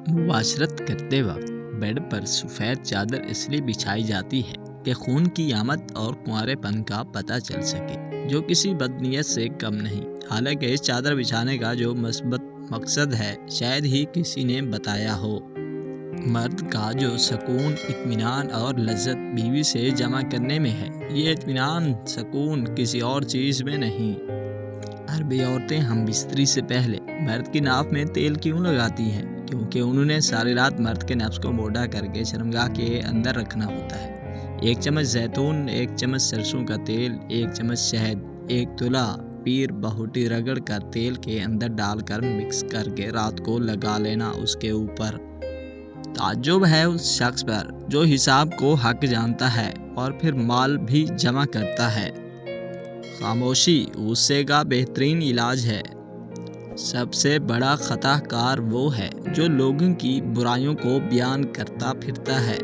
مباشرت کرتے وقت بیڈ پر سفید چادر اس لیے بچھائی جاتی ہے کہ خون کی آمد اور کنوارے پن کا پتہ چل سکے، جو کسی بدنیت سے کم نہیں۔ حالانکہ اس چادر بچھانے کا جو مثبت مقصد ہے شاید ہی کسی نے بتایا ہو۔ مرد کا جو سکون، اطمینان اور لذت بیوی سے جمع کرنے میں ہے، یہ اطمینان سکون کسی اور چیز میں نہیں۔ عربی عورتیں ہم بستری سے پہلے مرد کی ناف میں تیل کیوں لگاتی ہیں؟ کیونکہ انہوں نے ساری رات مرد کے نفس کو موٹا کر کے شرمگاہ کے اندر رکھنا ہوتا ہے۔ 1 چمچ زیتون، 1 چمچ سرسوں کا تیل، 1 چمچ شہد، 1 تلہ پیر بہوٹی رگڑ کر تیل کے اندر ڈال کر مکس کر کے رات کو لگا لینا اس کے اوپر۔ تعجب ہے اس شخص پر جو حساب کو حق جانتا ہے اور پھر مال بھی جمع کرتا ہے۔ خاموشی غصے کا بہترین علاج ہے۔ سب سے بڑا خطا کار وہ ہے جو لوگوں کی برائیوں کو بیان کرتا پھرتا ہے